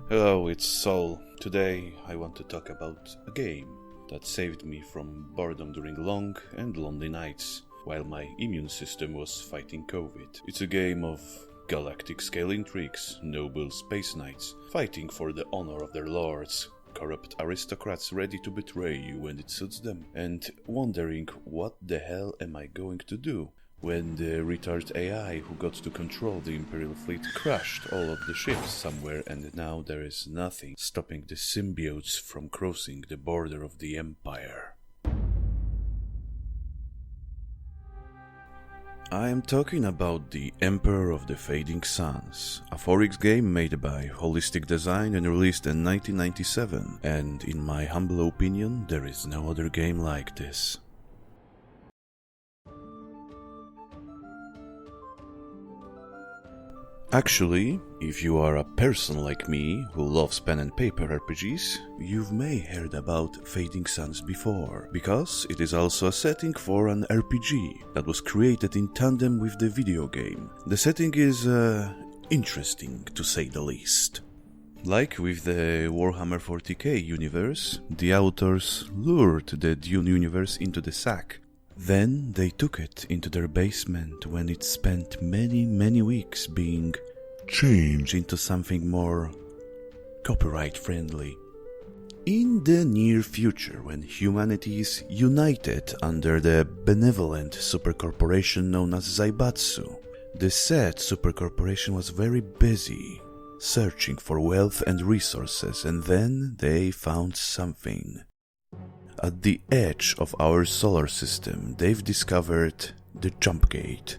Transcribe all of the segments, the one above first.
Hello, it's Sol. Today I want to talk about a game that saved me from boredom during long and lonely nights while my immune system was fighting COVID. It's a game of galactic scaling tricks, noble space knights fighting for the honor of their lords, corrupt aristocrats ready to betray you when it suits them, and wondering what the hell am I going to do when the retard AI who got to control the Imperial fleet crashed all of the ships somewhere, and now there is nothing stopping the symbiotes from crossing the border of the Empire. I am talking about the Emperor of the Fading Suns, a 4X game made by Holistic Design and released in 1997, and in my humble opinion, there is no other game like this. Actually, if you are a person like me who loves pen and paper RPGs, you may heard about Fading Suns before, because it is also a setting for an RPG that was created in tandem with the video game. The setting is interesting, to say the least. Like with the Warhammer 40k universe, the authors lured the Dune universe into the sack. Then they took it into their basement when it spent many weeks being changed into something more copyright friendly. In the near future, when humanity is united under the benevolent supercorporation known as Zaibatsu, the said supercorporation was very busy searching for wealth and resources, and then they found something. At the edge of our solar system, they've discovered the Jump Gate,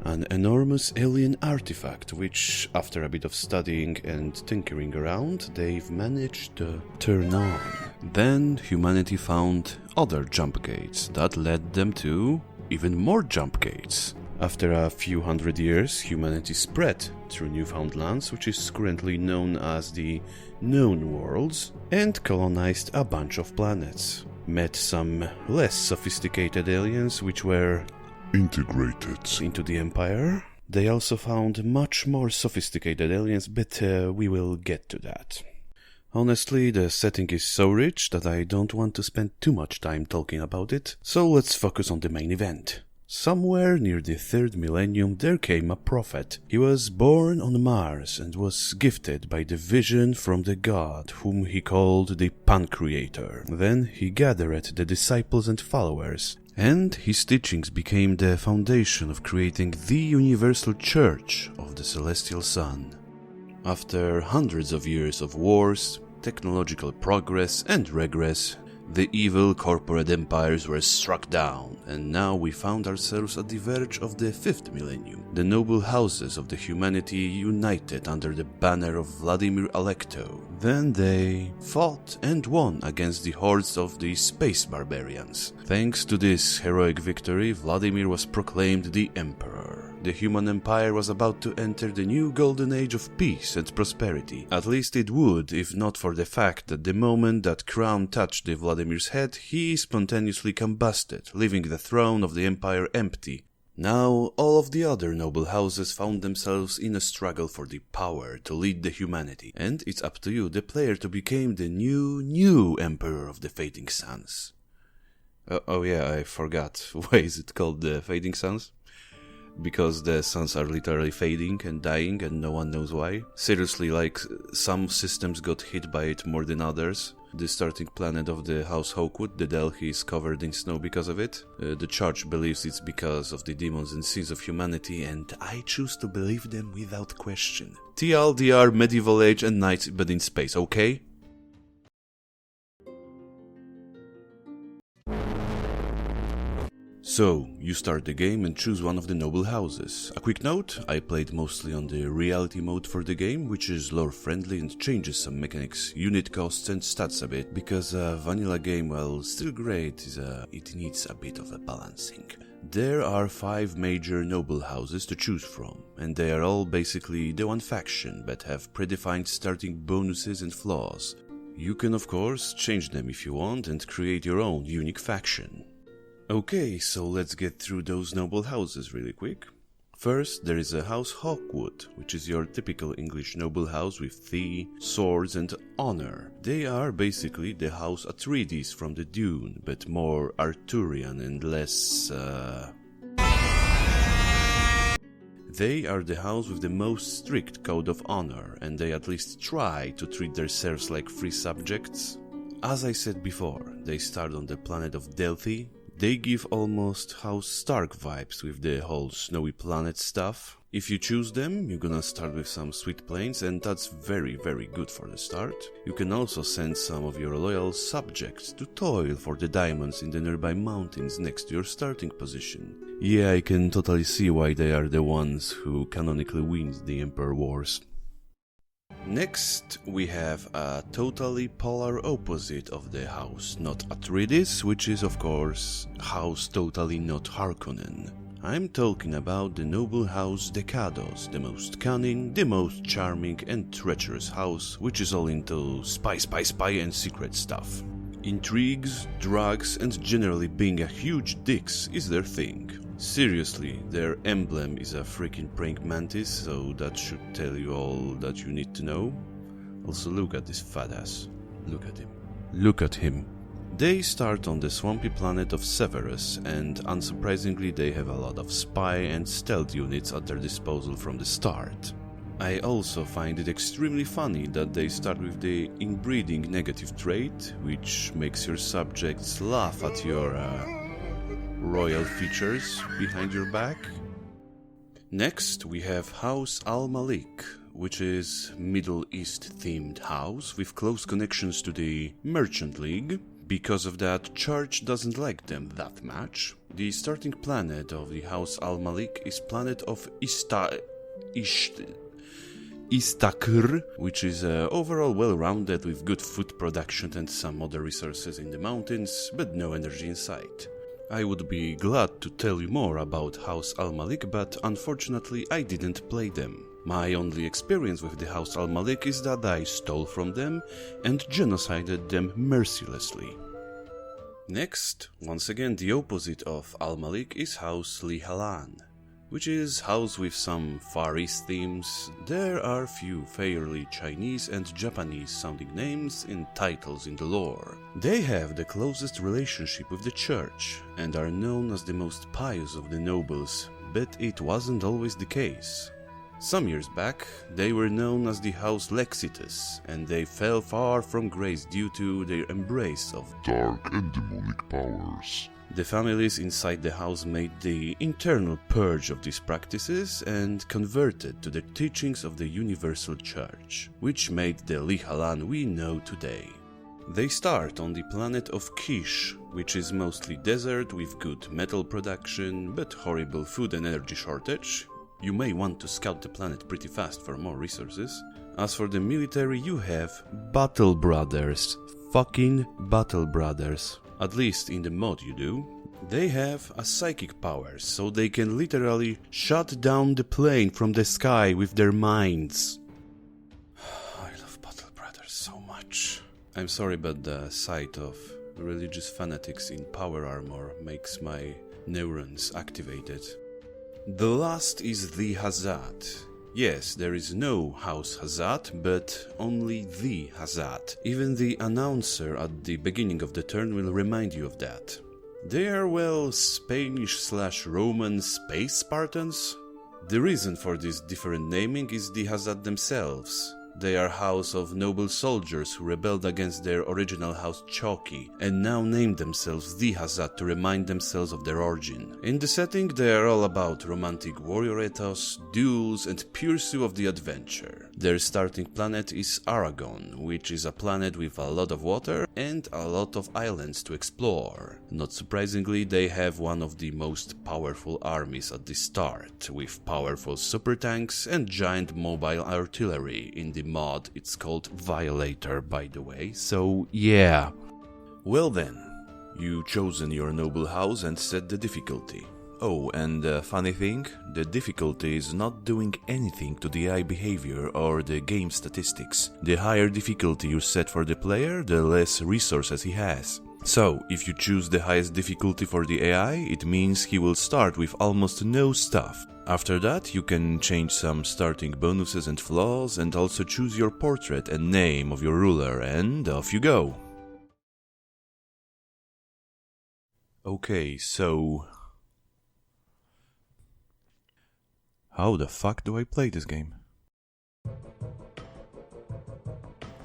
an enormous alien artifact which, after a bit of studying and tinkering around, they've managed to turn on. Then humanity found other jump gates that led them to even more jump gates. After a few hundred years, humanity spread through Newfound Lands, which is currently known as the Known Worlds, and colonized a bunch of planets. Met some less sophisticated aliens which were integrated into the Empire. They also found much more sophisticated aliens, but we will get to that. Honestly, the setting is so rich that I don't want to spend too much time talking about it, so let's focus on the main event. Somewhere near the 3rd millennium there came a prophet. He was born on Mars and was gifted by the vision from the god whom he called the Pancreator. Then he gathered the disciples and followers, and his teachings became the foundation of creating the universal church of the celestial sun. After hundreds of years of wars, technological progress and regress, the evil corporate empires were struck down, and now we found ourselves at the verge of the 5th millennium. The noble houses of the humanity united under the banner of Vladimir Alekto. Then they fought and won against the hordes of the space barbarians. Thanks to this heroic victory, Vladimir was proclaimed the Emperor. The human empire was about to enter the new golden age of peace and prosperity. At least it would, if not for the fact that the moment that crown touched the Vladimir's head, he spontaneously combusted, leaving the throne of the empire empty. Now, all of the other noble houses found themselves in a struggle for the power to lead the humanity, and it's up to you, the player, to become the new Emperor of the Fading Suns. Oh yeah, I forgot. Why is it called the Fading Suns? Because the suns are literally fading and dying and no one knows why. Seriously, like, some systems got hit by it more than others. The starting planet of the House Hawkwood, the Delhi, is covered in snow because of it. The church believes it's because of the demons and sins of humanity, and I choose to believe them without question. TLDR, medieval age and knights, but in space, okay? So, you start the game and choose one of the noble houses. A quick note, I played mostly on the reality mode for the game, which is lore friendly and changes some mechanics, unit costs and stats a bit, because a vanilla game, while still great, it needs a bit of a balancing. There are 5 major noble houses to choose from, and they are all basically the one faction, but have predefined starting bonuses and flaws. You can of course change them if you want and create your own unique faction. Okay, so let's get through those noble houses really quick. First, there is a House Hawkwood, which is your typical English noble house with tea, swords and honor. They are basically the House Atreides from the Dune, but more Arthurian and less... They are the house with the most strict code of honor, and they at least try to treat their serfs like free subjects. As I said before, they start on the planet of Delphi. They give almost House Stark vibes with the whole snowy planet stuff. If you choose them, you're gonna start with some sweet plains, and that's very good for the start. You can also send some of your loyal subjects to toil for the diamonds in the nearby mountains next to your starting position. Yeah, I can totally see why they are the ones who canonically win the Emperor Wars. Next, we have a totally polar opposite of the house not Atreides, which is of course house totally not Harkonnen. I'm talking about the noble house 𝐒𝐻𝐸𝐽, the most cunning, the most charming and treacherous house, which is all into spy and secret stuff. Intrigues, drugs and generally being a huge dicks is their thing. Seriously, their emblem is a freaking praying mantis, so that should tell you all that you need to know. Also look at this fat ass. Look at him. Look at him. They start on the swampy planet of Severus, and unsurprisingly they have a lot of spy and stealth units at their disposal from the start. I also find it extremely funny that they start with the inbreeding negative trait, which makes your subjects laugh at your royal features behind your back. Next, we have House Al-Malik, which is Middle East themed house with close connections to the Merchant League. Because of that, Church doesn't like them that much. The starting planet of the House Al-Malik is planet of Istakhr, which is overall well-rounded with good food production and some other resources in the mountains, but no energy in sight. I would be glad to tell you more about House Al-Malik, but unfortunately I didn't play them. My only experience with the House Al-Malik is that I stole from them and genocided them mercilessly. Next, once again the opposite of Al-Malik is House Lihalan, which is house with some Far East themes. There are few fairly Chinese and Japanese sounding names and titles in the lore. They have the closest relationship with the church and are known as the most pious of the nobles, but it wasn't always the case. Some years back, they were known as the House Lexitus, and they fell far from grace due to their embrace of dark and demonic powers. The families inside the house made the internal purge of these practices and converted to the teachings of the Universal Church, which made the Lihalan we know today. They start on the planet of Kish, which is mostly desert with good metal production, but horrible food and energy shortage. You may want to scout the planet pretty fast for more resources. As for the military, you have Battle Brothers. Fucking Battle Brothers. At least in the mod you do. They have a psychic power, so they can literally shut down the plane from the sky with their minds. I love Battle Brothers so much. I'm sorry, but the sight of religious fanatics in power armor makes my neurons activated. The last is the Hazat. Yes, there is no House Hazat, but only the Hazat. Even the announcer at the beginning of the turn will remind you of that. They are, well, Spanish/Roman space Spartans. The reason for this different naming is the Hazat themselves. They are house of noble soldiers who rebelled against their original house 𝐶𝐸𝐽 and now named themselves the Hazat to remind themselves of their origin. In the setting, they are all about romantic warrior ethos, duels and pursuit of the adventure. Their starting planet is Aragon, which is a planet with a lot of water and a lot of islands to explore. Not surprisingly, they have one of the most powerful armies at the start, with powerful super tanks and giant mobile artillery. In the mod, it's called Violator, by the way, so yeah. Well then, you chosen your noble house and set the difficulty. Oh, and funny thing, the difficulty is not doing anything to the AI behavior or the game statistics. The higher difficulty you set for the player, the less resources he has. So, if you choose the highest difficulty for the AI, it means he will start with almost no stuff. After that, you can change some starting bonuses and flaws, and also choose your portrait and name of your ruler, and off you go. Okay, so... how the fuck do I play this game?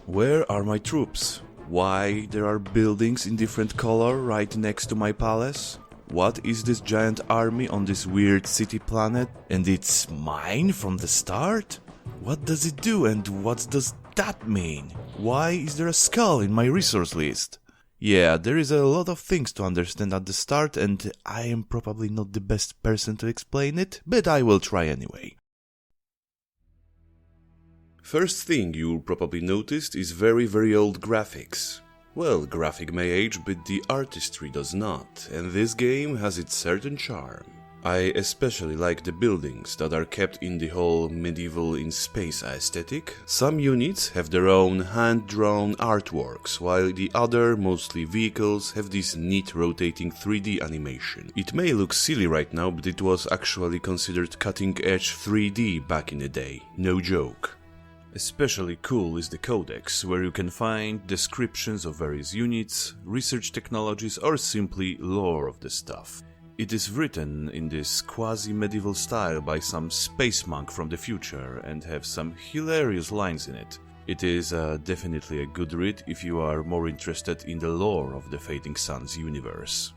Where are my troops? Why there are buildings in different color right next to my palace? What is this giant army on this weird city planet? And it's mine from the start? What does it do and what does that mean? Why is there a skull in my resource list? Yeah, there is a lot of things to understand at the start, and I am probably not the best person to explain it, but I will try anyway. First thing you probably noticed is very old graphics. Well, graphic may age, but the artistry does not, and this game has its certain charm. I especially like the buildings that are kept in the whole medieval in space aesthetic. Some units have their own hand-drawn artworks, while the other, mostly vehicles, have this neat rotating 3D animation. It may look silly right now, but it was actually considered cutting-edge 3D back in the day, no joke. Especially cool is the codex, where you can find descriptions of various units, research technologies, or simply lore of the stuff. It is written in this quasi-medieval style by some space monk from the future and have some hilarious lines in it. It is definitely a good read if you are more interested in the lore of the Fading Suns universe.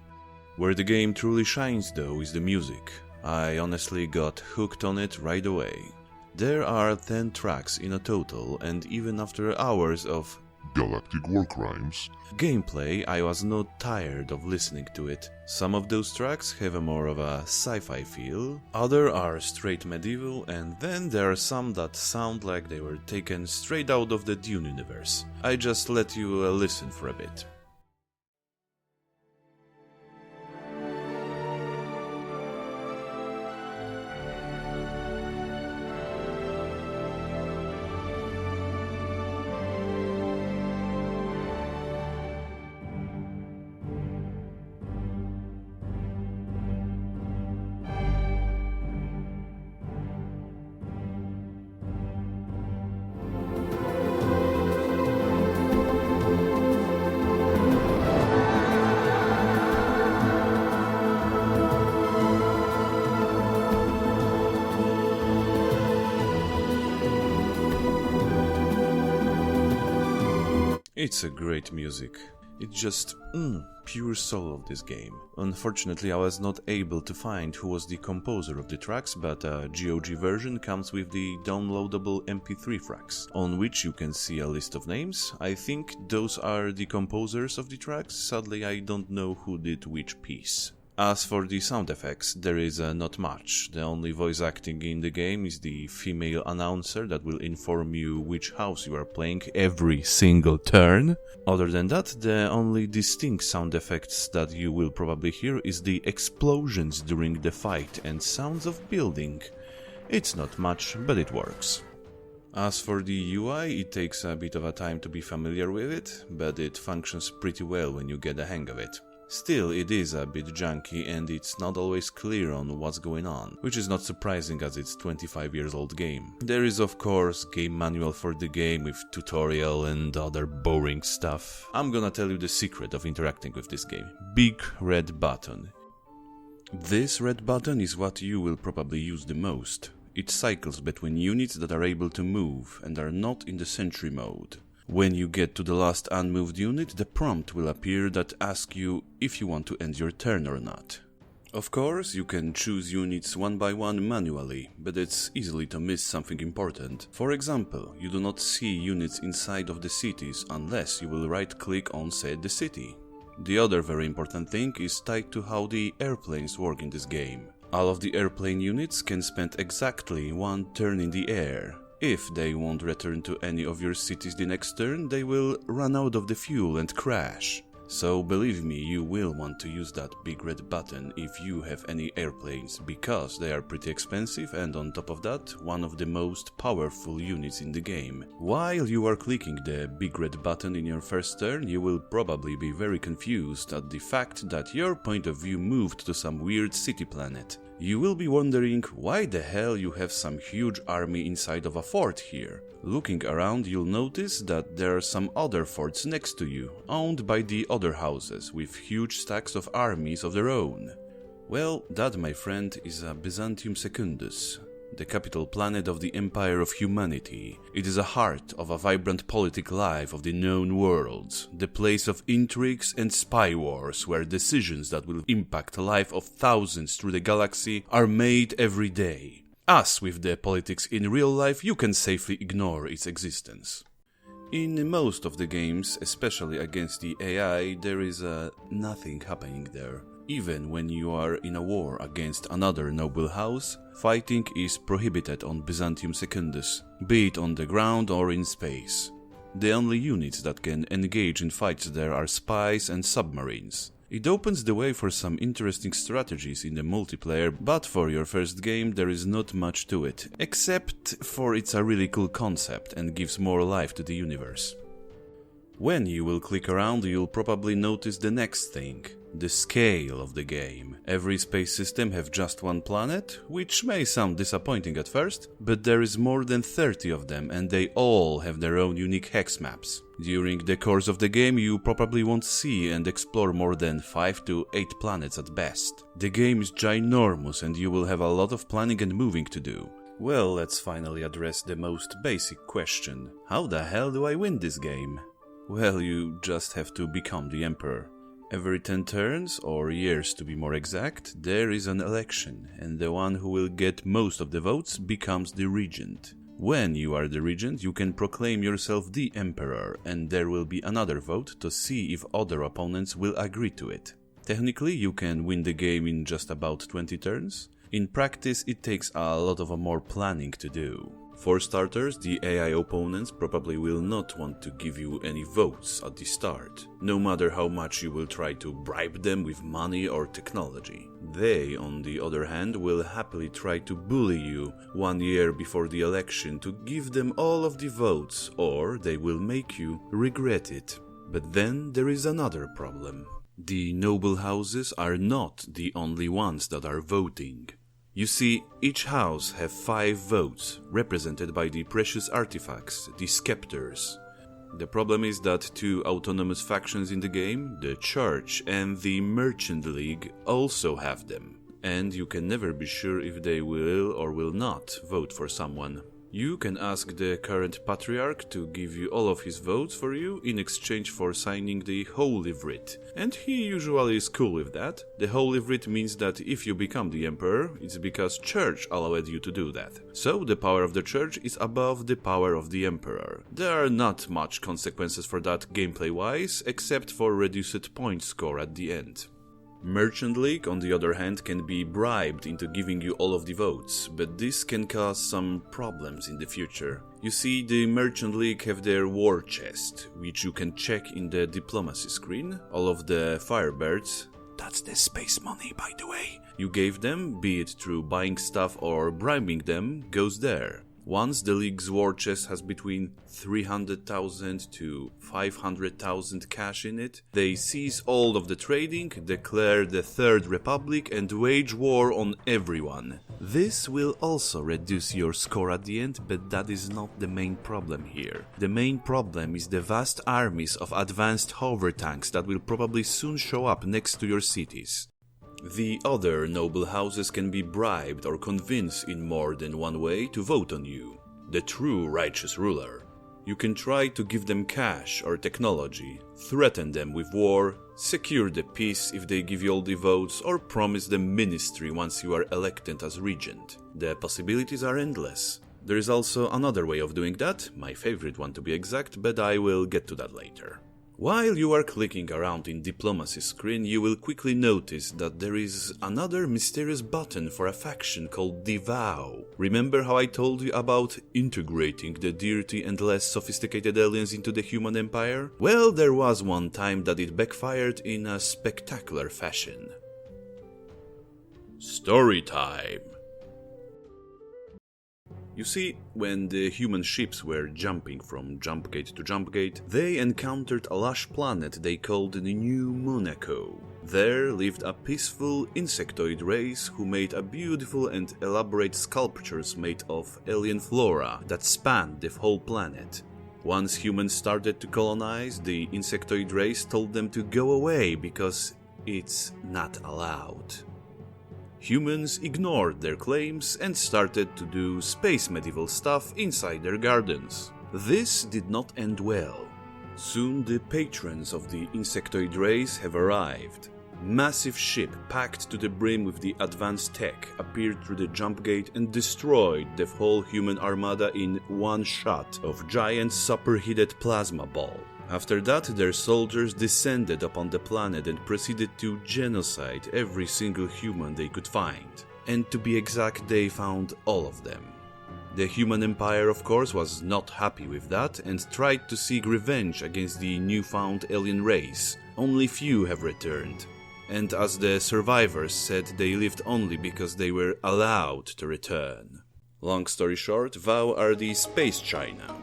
Where the game truly shines though is the music. I honestly got hooked on it right away. There are 10 tracks in a total, and even after hours of galactic war crimes gameplay, I was not tired of listening to it. Some of those tracks have a more of a sci-fi feel, others are straight medieval, and then there are some that sound like they were taken straight out of the Dune universe. I just let you listen for a bit. It's a great music. It's just pure soul of this game. Unfortunately, I was not able to find who was the composer of the tracks, but a GOG version comes with the downloadable MP3 tracks, on which you can see a list of names. I think those are the composers of the tracks. Sadly, I don't know who did which piece. As for the sound effects, there is not much. The only voice acting in the game is the female announcer that will inform you which house you are playing every single turn. Other than that, the only distinct sound effects that you will probably hear is the explosions during the fight and sounds of building. It's not much, but it works. As for the UI, it takes a bit of a time to be familiar with it, but it functions pretty well when you get the hang of it. Still, it is a bit junky and it's not always clear on what's going on, which is not surprising as it's 25 years old game. There is of course game manual for the game with tutorial and other boring stuff. I'm gonna tell you the secret of interacting with this game. Big red button. This red button is what you will probably use the most. It cycles between units that are able to move and are not in the sentry mode. When you get to the last unmoved unit, the prompt will appear that asks you if you want to end your turn or not. Of course, you can choose units one by one manually, but it's easily to miss something important. For example, you do not see units inside of the cities unless you will right-click on said city. The other very important thing is tied to how the airplanes work in this game. All of the airplane units can spend exactly one turn in the air. If they won't return to any of your cities the next turn, they will run out of the fuel and crash. So believe me, you will want to use that big red button if you have any airplanes, because they are pretty expensive and on top of that, one of the most powerful units in the game. While you are clicking the big red button in your first turn, you will probably be very confused at the fact that your point of view moved to some weird city planet. You will be wondering why the hell you have some huge army inside of a fort here. Looking around, you'll notice that there are some other forts next to you, owned by the other houses, with huge stacks of armies of their own. Well, that, my friend, is a Byzantium Secundus, the capital planet of the Empire of Humanity. It is a heart of a vibrant politic life of the known worlds, the place of intrigues and spy wars where decisions that will impact the life of thousands through the galaxy are made every day. As with the politics in real life, you can safely ignore its existence. In most of the games, especially against the AI, there is nothing happening there. Even when you are in a war against another noble house, fighting is prohibited on Byzantium Secundus, be it on the ground or in space. The only units that can engage in fights there are spies and submarines. It opens the way for some interesting strategies in the multiplayer, but for your first game there is not much to it, except for it's a really cool concept and gives more life to the universe. When you will click around, you'll probably notice the next thing. The scale of the game. Every space system have just one planet, which may sound disappointing at first, but there is more than 30 of them and they all have their own unique hex maps. During the course of the game you probably won't see and explore more than 5 to 8 planets at best. The game is ginormous and you will have a lot of planning and moving to do. Well, let's finally address the most basic question. How the hell do I win this game? Well, you just have to become the Emperor. Every 10 turns, or years to be more exact, there is an election, and the one who will get most of the votes becomes the regent. When you are the regent, you can proclaim yourself the emperor, and there will be another vote to see if other opponents will agree to it. Technically, you can win the game in just about 20 turns. In practice, it takes a lot of more planning to do. For starters, the AI opponents probably will not want to give you any votes at the start, no matter how much you will try to bribe them with money or technology. They, on the other hand, will happily try to bully you 1 year before the election to give them all of the votes, or they will make you regret it. But then there is another problem. The noble houses are not the only ones that are voting. You see, each house have 5 votes, represented by the precious artifacts, the scepters. The problem is that 2 autonomous factions in the game, the Church and the Merchant League, also have them, and you can never be sure if they will or will not vote for someone. You can ask the current Patriarch to give you all of his votes for you in exchange for signing the Holy Writ, and he usually is cool with that. The Holy Writ means that if you become the Emperor, it's because Church allowed you to do that. So the power of the Church is above the power of the Emperor. There are not much consequences for that gameplay-wise, except for reduced point score at the end. Merchant League, on the other hand, can be bribed into giving you all of the votes, but this can cause some problems in the future. You see, the Merchant League have their war chest, which you can check in the diplomacy screen. All of the Firebirds, that's the space money by the way, you gave them, be it through buying stuff or bribing them, goes there. Once the League's war chest has between 300,000 to 500,000 cash in it, they seize all of the trading, declare the Third Republic and wage war on everyone. This will also reduce your score at the end, but that is not the main problem here. The main problem is the vast armies of advanced hover tanks that will probably soon show up next to your cities. The other noble houses can be bribed or convinced in more than one way to vote on you, the true righteous ruler. You can try to give them cash or technology, threaten them with war, secure the peace if they give you all the votes, or promise them ministry once you are elected as regent. The possibilities are endless. There is also another way of doing that, my favorite one to be exact, but I will get to that later. While you are clicking around in diplomacy screen, you will quickly notice that there is another mysterious button for a faction called the Vow. Remember how I told you about integrating the dirty and less sophisticated aliens into the human empire? Well, there was one time that it backfired in a spectacular fashion. Story time! You see, when the human ships were jumping from jump gate to jump gate, they encountered a lush planet they called the New Monaco. There lived a peaceful insectoid race who made a beautiful and elaborate sculptures made of alien flora that spanned the whole planet. Once humans started to colonize, the insectoid race told them to go away because it's not allowed. Humans ignored their claims and started to do space medieval stuff inside their gardens. This did not end well. Soon the patrons of the insectoid race have arrived. Massive ship packed to the brim with the advanced tech appeared through the jump gate and destroyed the whole human armada in one shot of giant superheated plasma ball. After that, their soldiers descended upon the planet and proceeded to genocide every single human they could find. And to be exact, they found all of them. The human empire, of course, was not happy with that and tried to seek revenge against the newfound alien race. Only few have returned. And as the survivors said, they lived only because they were allowed to return. Long story short, 𝐤 are the space China.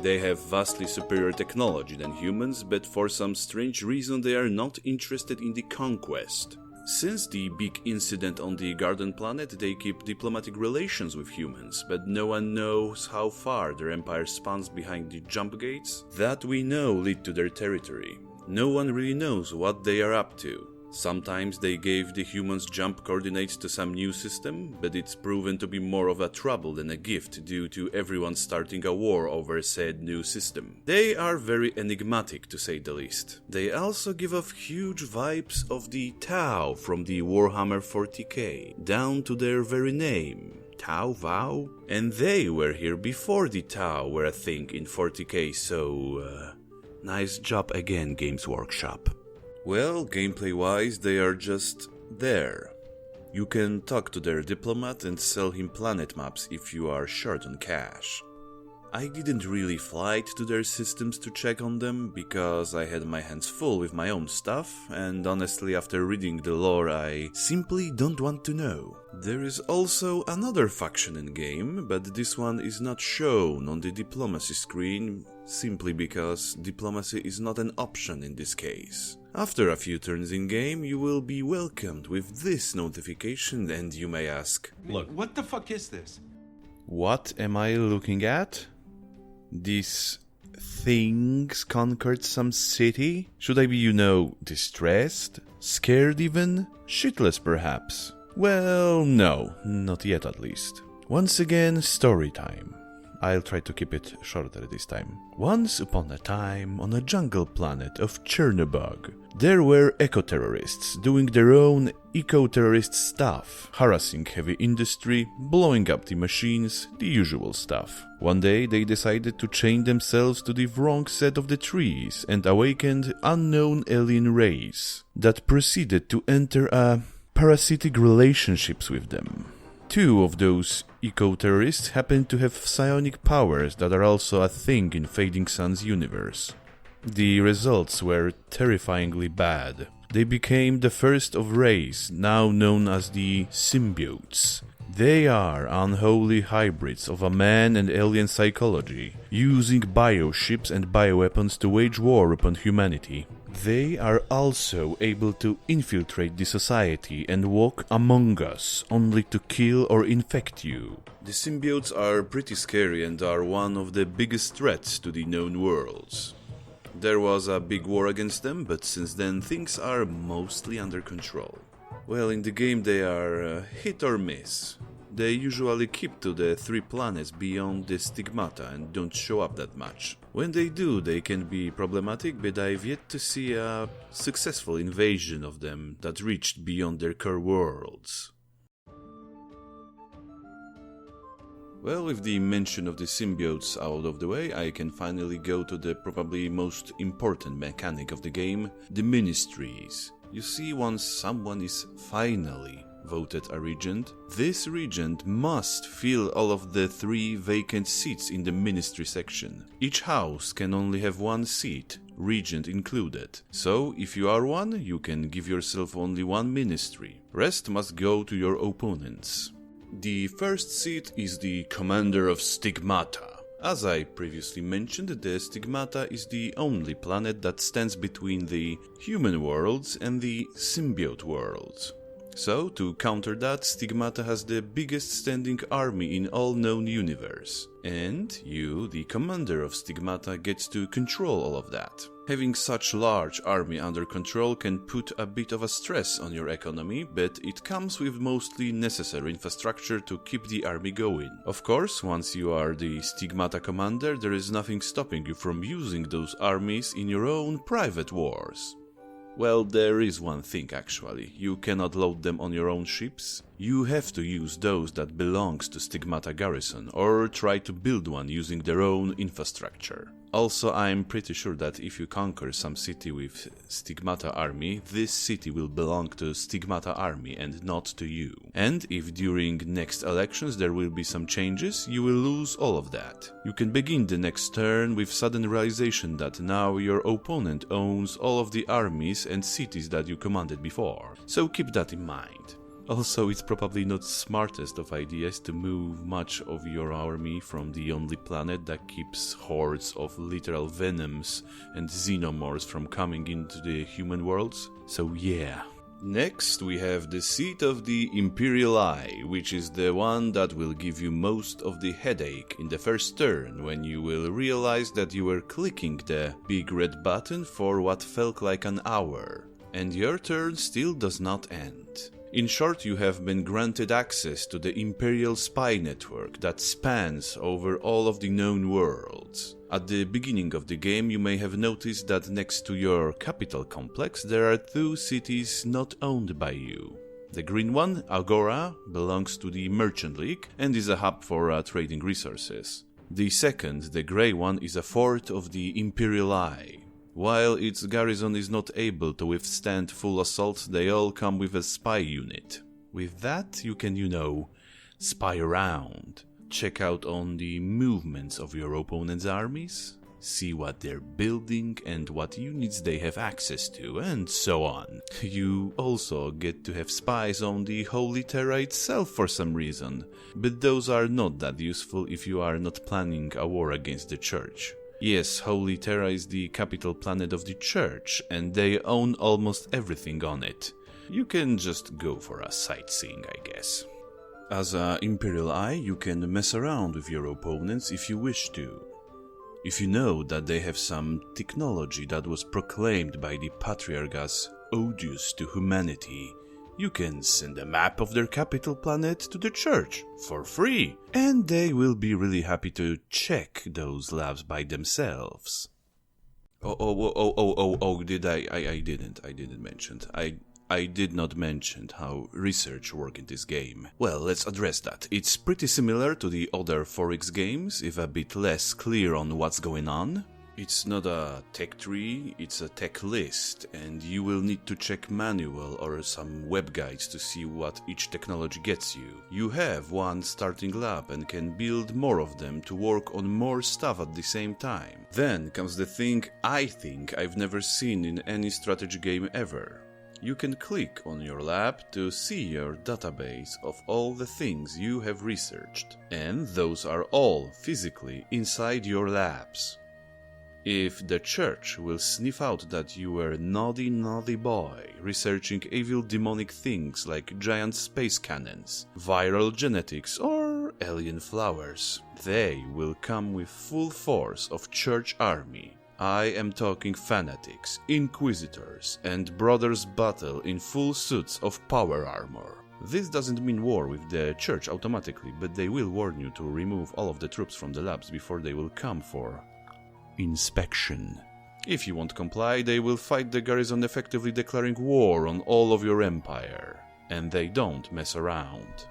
They have vastly superior technology than humans, but for some strange reason they are not interested in the conquest. Since the big incident on the Garden Planet, they keep diplomatic relations with humans, but no one knows how far their empire spans behind the jump gates that we know lead to their territory. No one really knows what they are up to. Sometimes they gave the humans jump coordinates to some new system, but it's proven to be more of a trouble than a gift due to everyone starting a war over said new system. They are very enigmatic, to say the least. They also give off huge vibes of the 𝐬 from the Warhammer 40k, down to their very name. 𝐬? And they were here before the 𝐬 were a thing in 40k, so nice job again, Games Workshop. Well, gameplay-wise, they are just there. You can talk to their diplomat and sell him planet maps if you are short on cash. I didn't really fly to their systems to check on them, because I had my hands full with my own stuff, and honestly, after reading the lore, I simply don't want to know. There is also another faction in game, but this one is not shown on the diplomacy screen, simply because diplomacy is not an option in this case. After a few turns in game, you will be welcomed with this notification, and you may ask, "Look, what the fuck is this?" What am I looking at? These things conquered some city? Should I be, distressed? Scared even? Shitless perhaps? Well, no, not yet at least. Once again, story time. I'll try to keep it shorter this time. Once upon a time, on a jungle planet of 𝐒𝐻𝐿, there were eco-terrorists doing their own eco-terrorist stuff, harassing heavy industry, blowing up the machines, the usual stuff. One day they decided to chain themselves to the wrong set of the trees and awakened unknown alien race that proceeded to enter parasitic relationships with them. Two of those eco-terrorists happen to have psionic powers that are also a thing in Fading Sun's universe. The results were terrifyingly bad. They became the first of race, now known as the symbiotes. They are unholy hybrids of a man and alien psychology, using bioships and bioweapons to wage war upon humanity. They are also able to infiltrate the society and walk among us, only to kill or infect you. The symbiotes are pretty scary and are one of the biggest threats to the known worlds. There was a big war against them, but since then things are mostly under control. Well, in the game they are hit or miss. They usually keep to the 3 planets beyond the stigmata and don't show up that much. When they do, they can be problematic, but I've yet to see a successful invasion of them that reached beyond their core worlds. Well, with the mention of the symbiotes out of the way, I can finally go to the probably most important mechanic of the game, the ministries. You see, once someone is finally voted a regent, this regent must fill all of the 3 vacant seats in the ministry section. Each house can only have 1 seat, regent included. So, if you are one, you can give yourself only 1 ministry. Rest must go to your opponents. The first seat is the Commander of Stigmata, As I previously mentioned, the Stigmata is the only planet that stands between the human worlds and the symbiote worlds. So, to counter that, Stigmata has the biggest standing army in all known universe. And you, the commander of Stigmata, gets to control all of that. Having such large army under control can put a bit of a stress on your economy, but it comes with mostly necessary infrastructure to keep the army going. Of course, once you are the Stigmata commander, there is nothing stopping you from using those armies in your own private wars. Well, there is one thing actually. You cannot load them on your own ships. You have to use those that belongs to Stigmata garrison, or try to build one using their own infrastructure. Also, I'm pretty sure that if you conquer some city with Stigmata army, this city will belong to Stigmata army and not to you. And if during next elections there will be some changes, you will lose all of that. You can begin the next turn with sudden realization that now your opponent owns all of the armies and cities that you commanded before. So keep that in mind. Also, it's probably not smartest of ideas to move much of your army from the only planet that keeps hordes of literal venoms and xenomorphs from coming into the human worlds. So yeah. Next, we have the seat of the Imperial Eye, which is the one that will give you most of the headache in the first turn, when you will realize that you were clicking the big red button for what felt like an hour, and your turn still does not end. In short, you have been granted access to the Imperial spy network that spans over all of the known worlds. At the beginning of the game, you may have noticed that next to your capital complex there are two cities not owned by you. The green one, Agora, belongs to the Merchant League and is a hub for trading resources. The second, the grey one, is a fort of the Imperial Eye. While its garrison is not able to withstand full assault, they all come with a spy unit. With that, you can, spy around, check out on the movements of your opponent's armies, see what they're building and what units they have access to, and so on. You also get to have spies on the Holy Terra itself for some reason, but those are not that useful if you are not planning a war against the Church. Yes, Holy Terra is the capital planet of the Church, and they own almost everything on it. You can just go for a sightseeing, I guess. As an Imperial Eye, you can mess around with your opponents if you wish to. If you know that they have some technology that was proclaimed by the Patriarch as odious to humanity, you can send a map of their capital planet to the Church for free, and they will be really happy to check those labs by themselves. I did not mention how research works in this game. Well, let's address that. It's pretty similar to the other 4X games, if a bit less clear on what's going on. It's not a tech tree, it's a tech list, and you will need to check manual or some web guides to see what each technology gets you. You have one starting lab and can build more of them to work on more stuff at the same time. Then comes the thing I think I've never seen in any strategy game ever. You can click on your lab to see your database of all the things you have researched, and those are all physically inside your labs. If the Church will sniff out that you were a naughty boy researching evil demonic things like giant space cannons, viral genetics or alien flowers, they will come with full force of Church army. I am talking fanatics, inquisitors, and brothers battle in full suits of power armor. This doesn't mean war with the Church automatically, but they will warn you to remove all of the troops from the labs before they will come for inspection. If you won't comply, they will fight the garrison, effectively declaring war on all of your empire. And they don't mess around.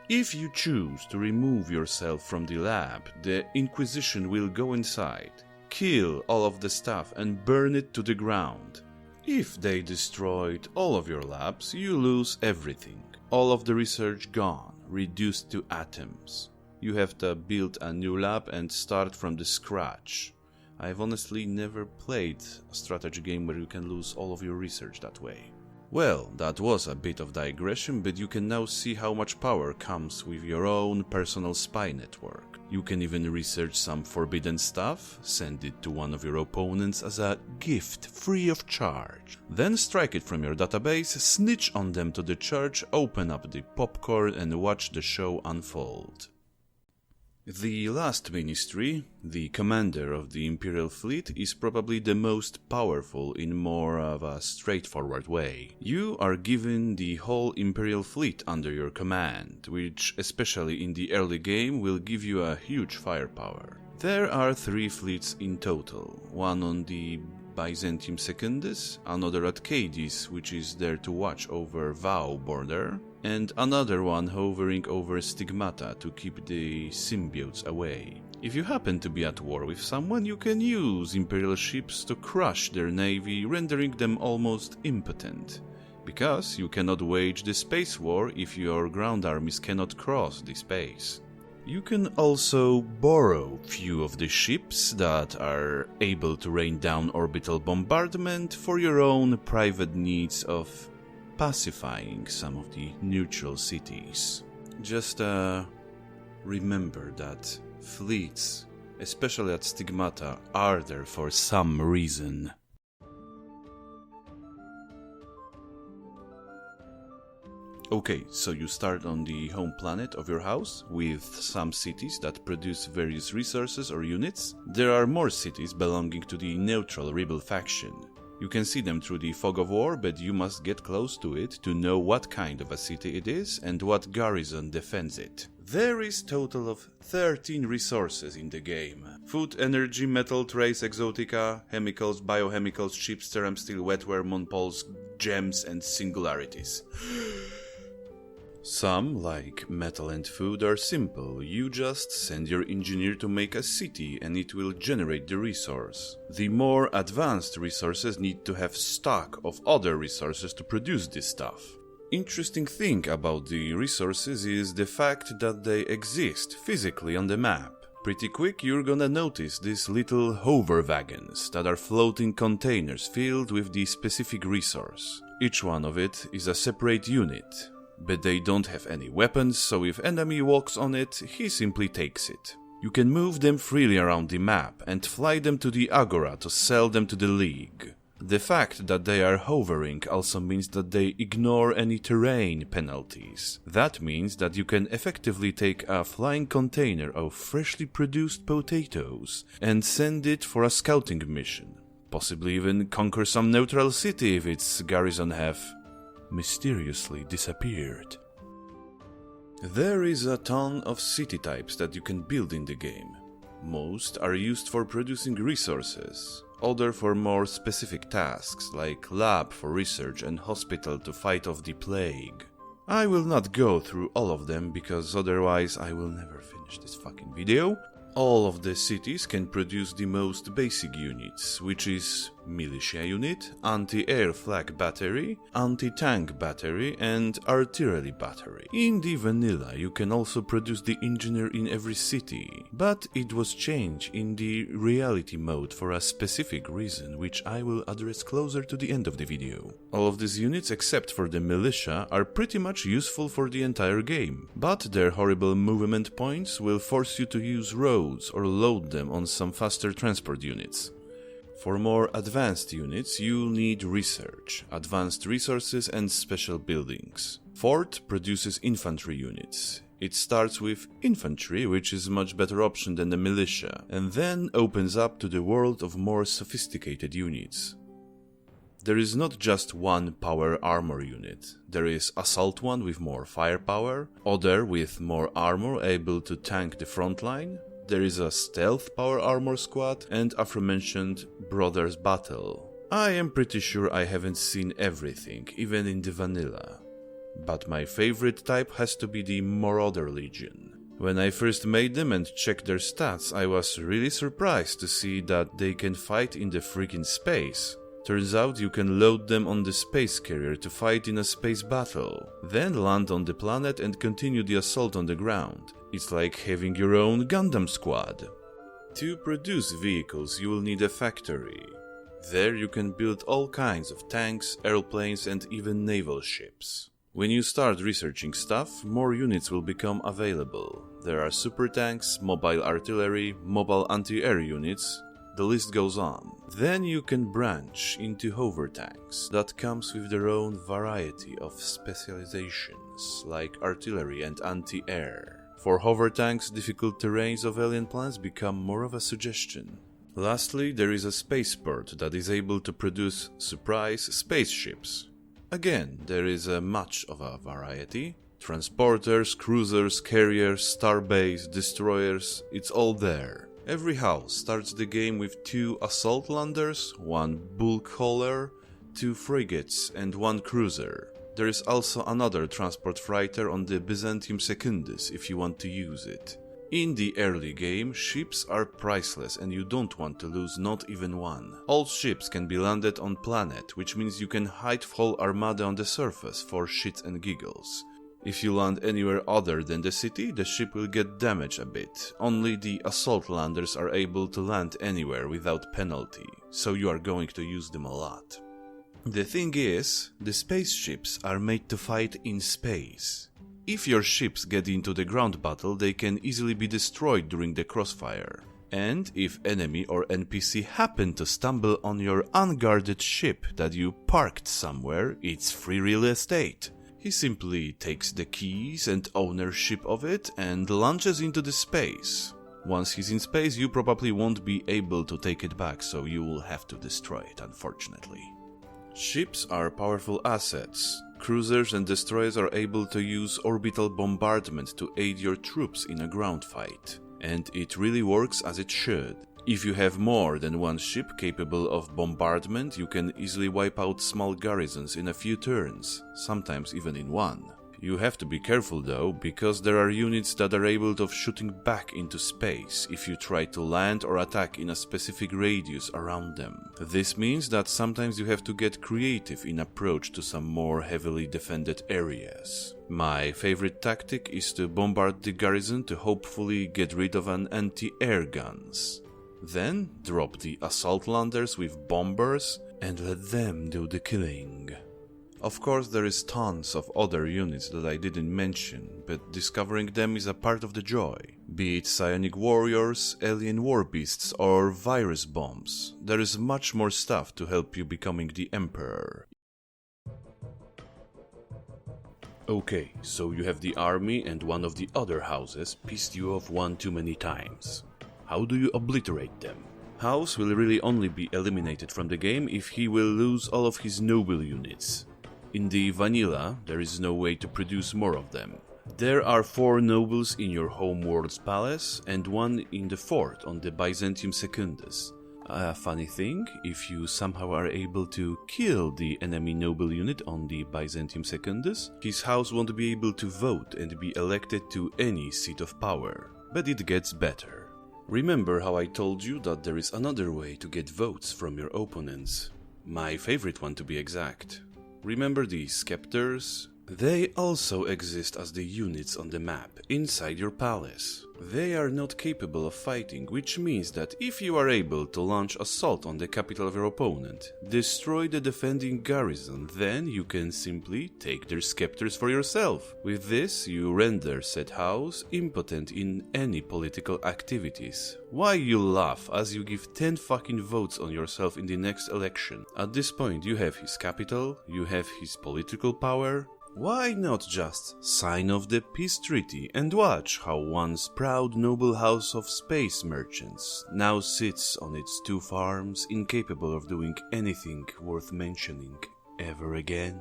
If you choose to remove yourself from the lab, the Inquisition will go inside, kill all of the staff and burn it to the ground. If they destroyed all of your labs, you lose everything. All of the research gone, reduced to atoms. You have to build a new lab and start from the scratch. I've honestly never played a strategy game where you can lose all of your research that way. Well, that was a bit of digression, but you can now see how much power comes with your own personal spy network. You can even research some forbidden stuff, send it to one of your opponents as a gift free of charge. Then strike it from your database, snitch on them to the church, open up the popcorn and watch the show unfold. The last ministry, the commander of the Imperial fleet, is probably the most powerful in more of a straightforward way. You are given the whole Imperial fleet under your command, which, especially in the early game, will give you a huge firepower. There are 3 fleets in total, one on the Byzantium Secundus, another at 𝐒𝐻𝐸𝐵, which is there to watch over Vow border, and another one hovering over Stigmata to keep the symbiotes away. If you happen to be at war with someone, you can use Imperial ships to crush their navy, rendering them almost impotent, because you cannot wage the space war if your ground armies cannot cross the space. You can also borrow few of the ships that are able to rain down orbital bombardment for your own private needs of pacifying some of the neutral cities. Just remember that fleets, especially at Stigmata, are there for some reason. Okay, so you start on the home planet of your house with some cities that produce various resources or units. There are more cities belonging to the neutral rebel faction. You can see them through the fog of war, but you must get close to it to know what kind of a city it is and what garrison defends it. There is total of 13 resources in the game. Food, energy, metal, trace, exotica, chemicals, biochemicals, ships, ceram, steel, wetware, monpoles, gems and singularities. Some, like metal and food, are simple. You just send your engineer to make a city and it will generate the resource. The more advanced resources need to have stock of other resources to produce this stuff. Interesting thing about the resources is the fact that they exist physically on the map. Pretty quick you're gonna notice these little hover wagons that are floating containers filled with the specific resource. Each one of it is a separate unit. But they don't have any weapons, so if enemy walks on it, he simply takes it. You can move them freely around the map and fly them to the Agora to sell them to the League. The fact that they are hovering also means that they ignore any terrain penalties. That means that you can effectively take a flying container of freshly produced potatoes and send it for a scouting mission. Possibly even conquer some neutral city if its garrison have mysteriously disappeared. There is a ton of city types that you can build in the game. Most are used for producing resources, other for more specific tasks like lab for research and hospital to fight off the plague. I will not go through all of them because otherwise I will never finish this fucking video. All of the cities can produce the most basic units, which is militia unit, anti-air flag battery, anti-tank battery and artillery battery. In the vanilla you can also produce the engineer in every city, but it was changed in the reality mode for a specific reason which I will address closer to the end of the video. All of these units except for the militia are pretty much useful for the entire game, but their horrible movement points will force you to use roads or load them on some faster transport units. For more advanced units, you need research, advanced resources and special buildings. Fort produces infantry units. It starts with infantry, which is a much better option than the militia, and then opens up to the world of more sophisticated units. There is not just one power armor unit. There is assault one with more firepower, other with more armor able to tank the front line. There is a stealth power armor squad and aforementioned Brothers Battle. I am pretty sure I haven't seen everything, even in the vanilla. But my favorite type has to be the Marauder Legion. When I first made them and checked their stats, I was really surprised to see that they can fight in the freaking space. Turns out you can load them on the space carrier to fight in a space battle, then land on the planet and continue the assault on the ground. It's like having your own Gundam squad. To produce vehicles you will need a factory. There you can build all kinds of tanks, airplanes and even naval ships. When you start researching stuff, more units will become available. There are super tanks, mobile artillery, mobile anti-air units, the list goes on. Then you can branch into hover tanks that comes with their own variety of specializations, like artillery and anti-air. For hover tanks, difficult terrains of alien planets become more of a suggestion. Lastly, there is a spaceport that is able to produce surprise spaceships. Again, there is much of a variety. Transporters, cruisers, carriers, starbase, destroyers, it's all there. Every house starts the game with 2 assault landers, 1 bulk hauler, 2 frigates and 1 cruiser. There is also another transport freighter on the 𝐒𝐮𝐻𝐼 if you want to use it. In the early game, ships are priceless and you don't want to lose not even one. All ships can be landed on planet, which means you can hide whole armada on the surface for shits and giggles. If you land anywhere other than the city, the ship will get damaged a bit. Only the assault landers are able to land anywhere without penalty, so you are going to use them a lot. The thing is, the spaceships are made to fight in space. If your ships get into the ground battle, they can easily be destroyed during the crossfire. And if enemy or NPC happen to stumble on your unguarded ship that you parked somewhere, it's free real estate. He simply takes the keys and ownership of it and launches into the space. Once he's in space, you probably won't be able to take it back, so you will have to destroy it, unfortunately. Ships are powerful assets. Cruisers and destroyers are able to use orbital bombardment to aid your troops in a ground fight. And it really works as it should. If you have more than one ship capable of bombardment, you can easily wipe out small garrisons in a few turns, sometimes even in one. You have to be careful though, because there are units that are able of shooting back into space if you try to land or attack in a specific radius around them. This means that sometimes you have to get creative in approach to some more heavily defended areas. My favorite tactic is to bombard the garrison to hopefully get rid of an anti-air guns. Then drop the assault landers with bombers and let them do the killing. Of course, there is tons of other units that I didn't mention, but discovering them is a part of the joy. Be it psionic warriors, alien war beasts or virus bombs, there is much more stuff to help you becoming the Emperor. Okay, so you have the army and one of the other houses pissed you off one too many times. How do you obliterate them? House will really only be eliminated from the game if he will lose all of his noble units. In the vanilla, there is no way to produce more of them. There are 4 nobles in your homeworld's palace and 1 in the fort on the Byzantium Secundus. A funny thing, if you somehow are able to kill the enemy noble unit on the Byzantium Secundus, his house won't be able to vote and be elected to any seat of power. But it gets better. Remember how I told you that there is another way to get votes from your opponents? My favorite one to be exact. Remember the Scepters? They also exist as the units on the map, inside your palace. They are not capable of fighting, which means that if you are able to launch assault on the capital of your opponent, destroy the defending garrison, then you can simply take their Scepters for yourself. With this, you render said house impotent in any political activities. Why you laugh as you give 10 fucking votes on yourself in the next election? At this point, you have his capital, you have his political power. Why not just sign off the peace treaty and watch how once proud noble house of space merchants now sits on its 2 farms, incapable of doing anything worth mentioning ever again?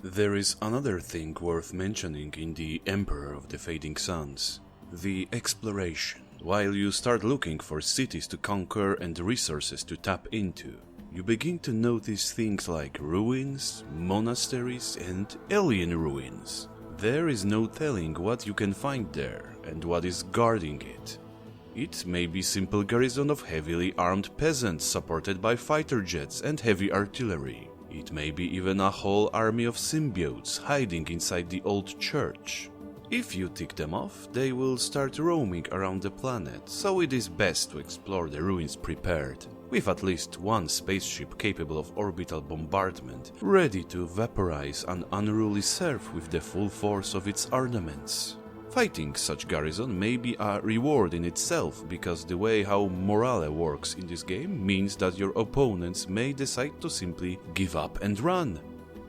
There is another thing worth mentioning in the Emperor of the Fading Suns: the exploration. While you start looking for cities to conquer and resources to tap into, you begin to notice things like ruins, monasteries, and alien ruins. There is no telling what you can find there and what is guarding it. It may be simple garrison of heavily armed peasants supported by fighter jets and heavy artillery. It may be even a whole army of symbiotes hiding inside the old church. If you tick them off, they will start roaming around the planet, so it is best to explore the ruins prepared, with at least one spaceship capable of orbital bombardment, ready to vaporize an unruly serf with the full force of its armaments. Fighting such garrison may be a reward in itself, because the way how morale works in this game means that your opponents may decide to simply give up and run.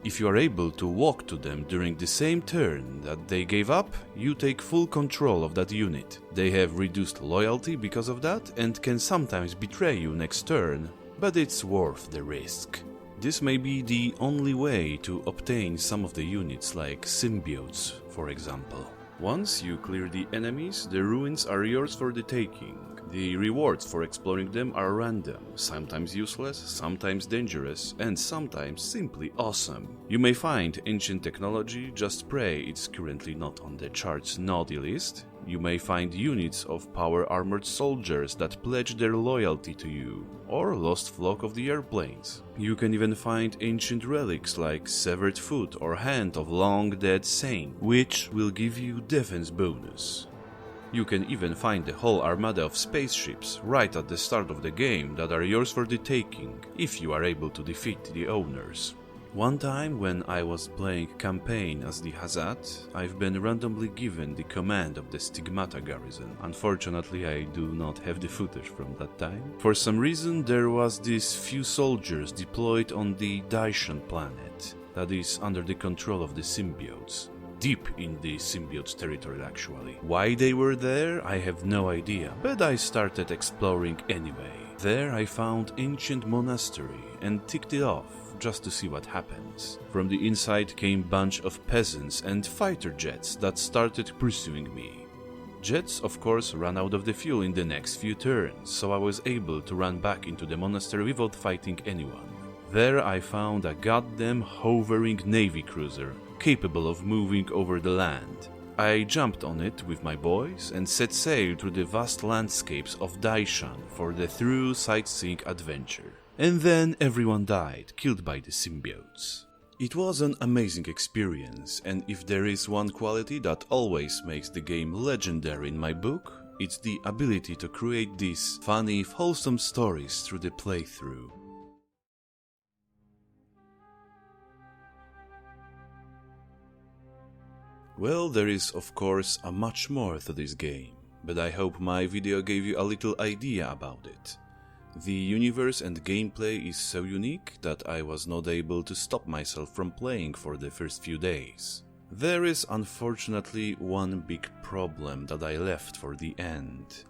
If you are able to walk to them during the same turn that they gave up, you take full control of that unit. They have reduced loyalty because of that and can sometimes betray you next turn, but it's worth the risk. This may be the only way to obtain some of the units like symbiotes, for example. Once you clear the enemies, the ruins are yours for the taking. The rewards for exploring them are random, sometimes useless, sometimes dangerous, and sometimes simply awesome. You may find ancient technology, just pray it's currently not on the chart's naughty list. You may find units of power-armored soldiers that pledge their loyalty to you, or lost flock of the airplanes. You can even find ancient relics like severed foot or hand of long-dead saint, which will give you defense bonus. You can even find the whole armada of spaceships right at the start of the game that are yours for the taking, if you are able to defeat the owners. One time when I was playing campaign as the 𝐒𝐻𝑧, I've been randomly given the command of the Stigmata garrison. Unfortunately, I do not have the footage from that time. For some reason, there was these few soldiers deployed on the 𝐒𝐻𝑧 planet, that is under the control of the symbiotes. Deep in the symbiotes territory actually. Why they were there, I have no idea, but I started exploring anyway. There I found ancient monastery and ticked it off, just to see what happens. From the inside came bunch of peasants and fighter jets that started pursuing me. Jets of course ran out of the fuel in the next few turns, so I was able to run back into the monastery without fighting anyone. There I found a goddamn hovering navy cruiser, capable of moving over the land. I jumped on it with my boys and set sail through the vast landscapes of 𝐒𝐻𝑧 for the through sightseeing adventure. And then everyone died, killed by the symbiotes. It was an amazing experience, and if there is one quality that always makes the game legendary in my book, it's the ability to create these funny, wholesome stories through the playthrough. Well, there is of course a much more to this game, but I hope my video gave you a little idea about it. The universe and gameplay is so unique that I was not able to stop myself from playing for the first few days. There is unfortunately one big problem that I left for the end.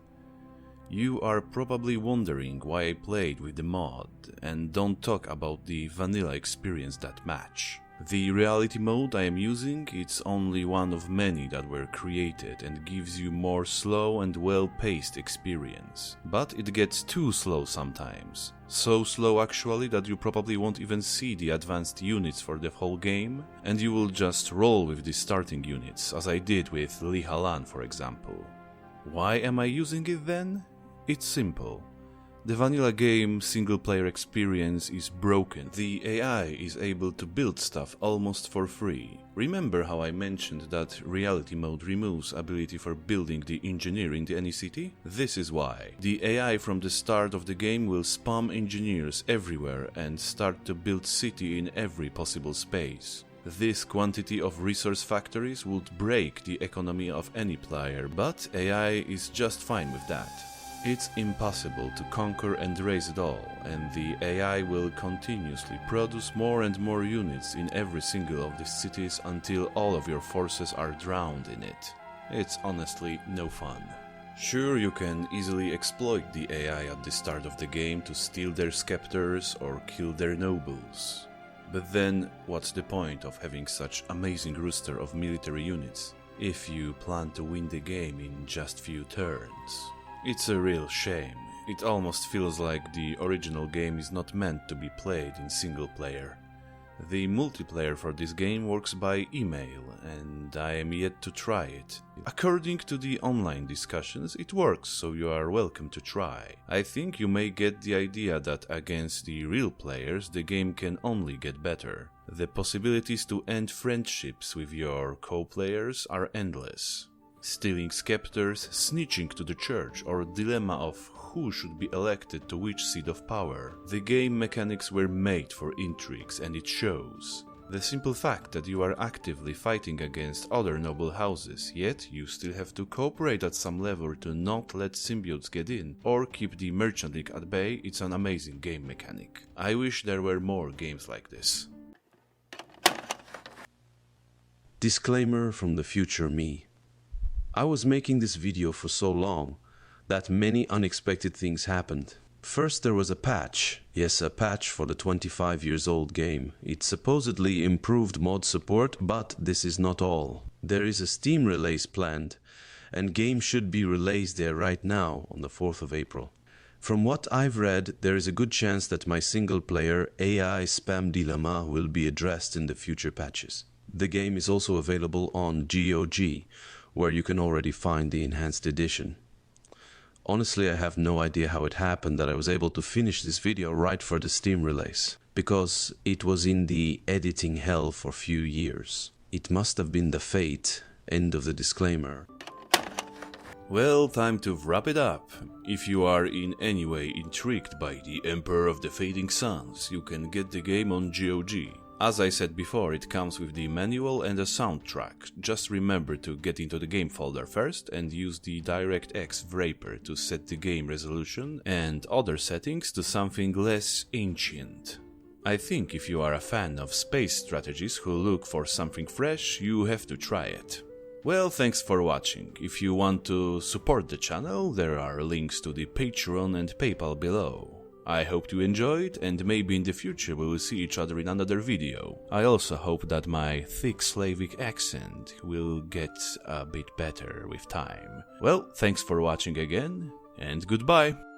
You are probably wondering why I played with the mod and don't talk about the vanilla experience that much. The reality mode I am using, it's only one of many that were created and gives you more slow and well-paced experience. But it gets too slow sometimes. So slow actually that you probably won't even see the advanced units for the whole game, and you will just roll with the starting units, as I did with 𝐿ihalan for example. Why am I using it then? It's simple. The vanilla game single-player experience is broken. The AI is able to build stuff almost for free. Remember how I mentioned that reality mode removes ability for building the engineer in any city? This is why. The AI from the start of the game will spam engineers everywhere and start to build city in every possible space. This quantity of resource factories would break the economy of any player, but AI is just fine with that. It's impossible to conquer and raise it all, and the AI will continuously produce more and more units in every single of the cities until all of your forces are drowned in it. It's honestly no fun. Sure, you can easily exploit the AI at the start of the game to steal their scepters or kill their nobles. But then, what's the point of having such amazing roster of military units if you plan to win the game in just few turns? It's a real shame. It almost feels like the original game is not meant to be played in single player. The multiplayer for this game works by email, and I am yet to try it. According to the online discussions, it works, so you are welcome to try. I think you may get the idea that against the real players, the game can only get better. The possibilities to end friendships with your co-players are endless. Stealing scepters, snitching to the church, or dilemma of who should be elected to which seat of power. The game mechanics were made for intrigues, and it shows. The simple fact that you are actively fighting against other noble houses, yet you still have to cooperate at some level to not let symbiotes get in, or keep the merchant league at bay, it's an amazing game mechanic. I wish there were more games like this. Disclaimer from the future me. I was making this video for so long that many unexpected things happened. First there was a patch. Yes, a patch for the 25-year-old game. It supposedly improved mod support, but this is not all. There is a Steam release planned, and game should be released there right now on the 4th of April. From what I've read, there is a good chance that my single-player AI spam dilemma will be addressed in the future patches. The game is also available on GOG, where you can already find the enhanced edition. Honestly, I have no idea how it happened that I was able to finish this video right for the Steam release, because it was in the editing hell for a few years. It must have been the fate. End of the disclaimer. Well, time to wrap it up. If you are in any way intrigued by the Emperor of the Fading Suns, you can get the game on GOG. As I said before, it comes with the manual and a soundtrack. Just remember to get into the game folder first and use the DirectX wrapper to set the game resolution and other settings to something less ancient. I think if you are a fan of space strategies who look for something fresh, you have to try it. Well, thanks for watching. If you want to support the channel, there are links to the Patreon and PayPal below. I hope you enjoyed, and maybe in the future we will see each other in another video. I also hope that my thick Slavic accent will get a bit better with time. Well, thanks for watching again, and goodbye!